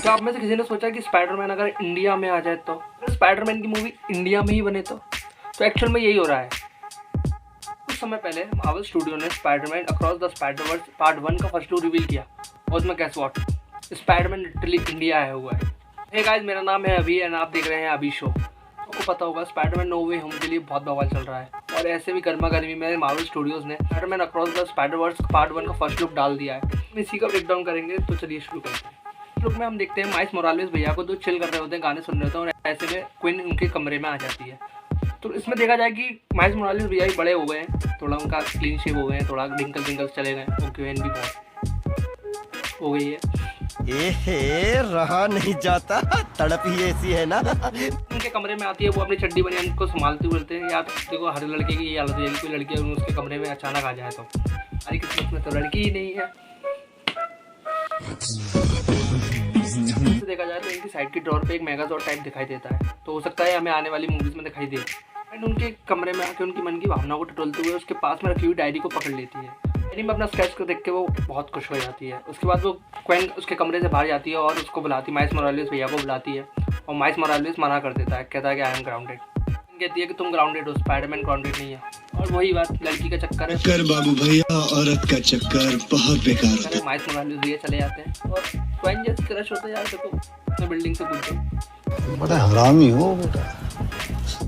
क्या आप में से किसी ने सोचा कि स्पाइडरमैन अगर इंडिया में आ जाए तो स्पाइडरमैन की मूवी इंडिया में ही बने तो एक्चुअल में यही हो रहा है। कुछ समय पहले मार्वल स्टूडियो ने Spider-Man across the Spider-Verse part 1 का फर्स्ट लुक रिवील किया और उसमें guess what, Spider-Man literally India आया हुआ है। हे गाइस, मेरा नाम है अभी एंड आप देख रहे हैं अभी शो। आपको पता होगा स्पाइडरमैन नो वे होम के लिए बहुत बवाल चल रहा है और ऐसे भी गर्मा गर्मी में मार्वल स्टूडियोज ने Spider-Man across the Spider-Verse part 1 का फर्स्ट लुक डाल दिया है। इसी का ब्रेकडाउन करेंगे, तो चलिए शुरू करते हैं। लुक में हम देखते हैं माइल्स मोरालेस भैया को जो चिल कर रहे होते हैं, गाने सुन रहे होते हैं और ऐसे में क्वीन उनके कमरे में आ जाती है। तो इसमें देखा जाए कि माइल्स मोरालेस भैया भी बड़े हो गए हैं, थोड़ा उनका क्लीन शेव हो गए हैं, थोड़ा डिंकल डिंकल्स चले गए, उनकी वैन भी बहुत हो गई है। एहे, रहा नहीं जाता, तड़प ही ऐसी है ना। उनके कमरे में आती है, वो अपनी चड्डी बनियान को संभालते बोलते हैं यार देखो हर लड़के की ये हालत हो जाएगी, कोई लड़की उसके कमरे में अचानक आ जाए तो हमारी किस्मत में तो लड़की ही नहीं है। देखा जाए तो इनकी साइड की ड्रॉर पे एक मेगाजॉर्ड टाइप दिखाई देता है, तो हो सकता है हमें आने वाली मूवीज में दिखाई दे। एंड उनके कमरे में आके उनकी मन की भावनाओं को टटोलते हुए उसके पास में रखी हुई डायरी को पकड़ लेती है। डायरी में अपना स्केच को देख के वो बहुत खुश हो जाती है। उसके बाद वो क्वेन उसके कमरे से बाहर जाती है और उसको बुलाती, माइल्स मोरालेस भैया को बुलाती है और माइल्स मोरालेस मना कर देता है, कहता है कि आई एम ग्राउंडेड। कहती है कि तुम ग्राउंडेड हो, स्पाइडरमैन ग्राउंडेड नहीं है। और वही बात, लड़की का चक्कर है कर बाबू भैया, औरत का चक्कर बहुत बेकार है। माइल्स मोरालेस भैया चले जाते हैं और क्वेन जैसे क्रश होता है यार देखो मैं बिल्डिंग से कूद गई। बड़ा हरामी हो बेटा।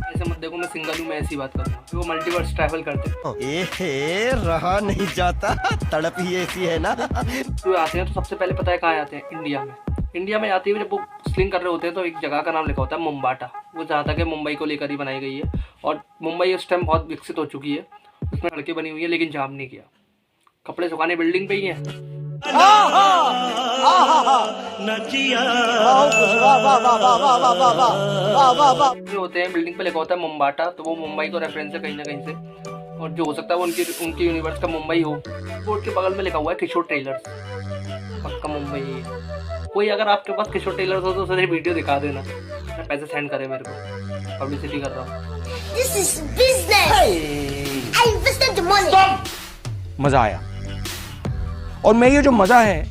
ऐसे मत देखो मैं सिंगल हूँ, मैं ऐसी बात करूँगा। वो मल्टीवर्स ट्रैवल करते हैं। एहे, रहा नहीं जाता, तड़प ही ऐसी है ना। तो आते हैं तो सबसे पहले पता है कहाँ आते हैं, इंडिया में। इंडिया में आते हुए जब वो स्लिंग कर रहे होते हैं तो एक जगह का नाम लिखा होता है मुंबाटा। वो जहाँ तक है मुंबई को लेकर ही बनाई गई है और मुंबई उस टाइम बहुत विकसित हो चुकी है, उसमें सड़कें बनी हुई है लेकिन जाम नहीं किया। कपड़े सुखाने बिल्डिंग पे ही है। होते हैं बिल्डिंग पे लिखा होता है मुंबाटा, तो वो मुंबई को रेफरेंस है कहीं ना कहीं से, और जो हो सकता है वो उनकी यूनिवर्स का मुंबई हो। बोर्ड के बगल में लिखा हुआ है किशोर टेलर्स, पक्का मुंबई है। कोई अगर आपके पास किशोर टेलर्स हो तो उसे वीडियो दिखा देना, पैसे सेंड करे मेरे को, पब्लिसिटी कर रहा हूँ। This is business. I invested the money. मजा आया और मैं ये जो मजा है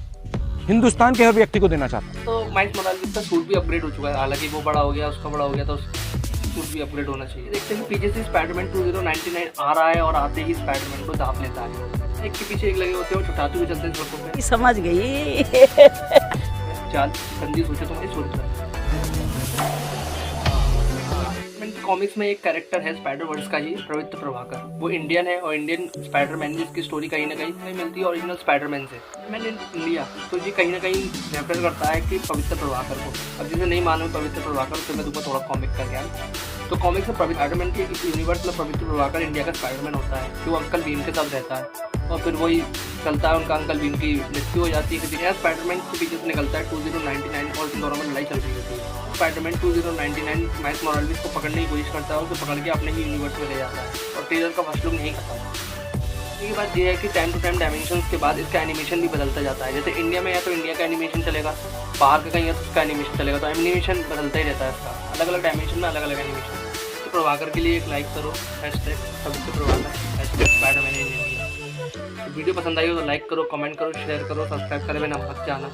हिंदुस्तान के हर व्यक्ति को देना चाहता हूँ। तो माइल्स मोरालेस का सूट भी अपग्रेड हो चुका है, हालांकि वो बड़ा हो गया, उसका बड़ा हो गया, तो सूट भी अपग्रेड होना चाहिए। देखते हैं पीछे से स्पाइडरमैन 2099 आ रहा है और आते ही स्पाइडरमैन को दाप लेता है। एक के पीछे एक लगे होते हैं, छुटाते हुए चलते हैं सड़कों पे। समझ गई। चाल गंदी सोचे तो नहीं सोच रहा। कॉमिक्स में एक कैरेक्टर है स्पाइडर-वर्स का ही, पवित्र प्रभाकर। वो इंडियन है और इंडियन स्पाइडरमैन की इसकी स्टोरी कहीं ना कहीं मिलती है ओरिजिनल स्पाइडरमैन से। मैन इन इंडिया, तो ये कहीं ना कहीं रेफर करता है कि पवित्र प्रभाकर को। अब जिसे नहीं मालूम पवित्र प्रभाकर, तो मैं दूंगा थोड़ा कॉमिक का ज्ञान। तो कॉमिक्स में स्पाइडरमैन के यूनिवर्स में पवित्र प्रभाकर इंडिया का स्पाइडरमैन होता है, जो अंकल भीम के साथ रहता है और फिर वही चलता है, उनका अंकल भीम की मृत्यु हो जाती है। फिर स्पाइडरमैन के पीछे से निकलता है 2099 और इन दोनों में लड़ाई चल रही होती है। स्पाइडरमैन 2099 माइल्स मोरालेस को पकड़ने की कोशिश करता है और उसे पकड़ के अपने ही यूनिवर्स में ले जाता है और टेलर का फर्स्ट लुक नहीं करता। ये बात ये है कि टाइम टू टाइम डायमेंशंस के बाद इसका एनिमेशन भी बदलता जाता है। जैसे इंडिया में है तो इंडिया का एनिमेशन चलेगा, बाहर का कहीं है तो उसका एनिमेशन चलेगा, तो एनिमेशन बदलता ही रहता है इसका, अलग अलग डायमेंशन में अलग अलग एनिमेशन। तो प्रभाकर के लिए एक लाइक करो, पवित्र प्रभाकर, स्पाइडरमैन इंडिया। वीडियो पसंद आई हो तो लाइक करो, कमेंट करो, शेयर करो, सब्सक्राइब करे बिना मत जाना।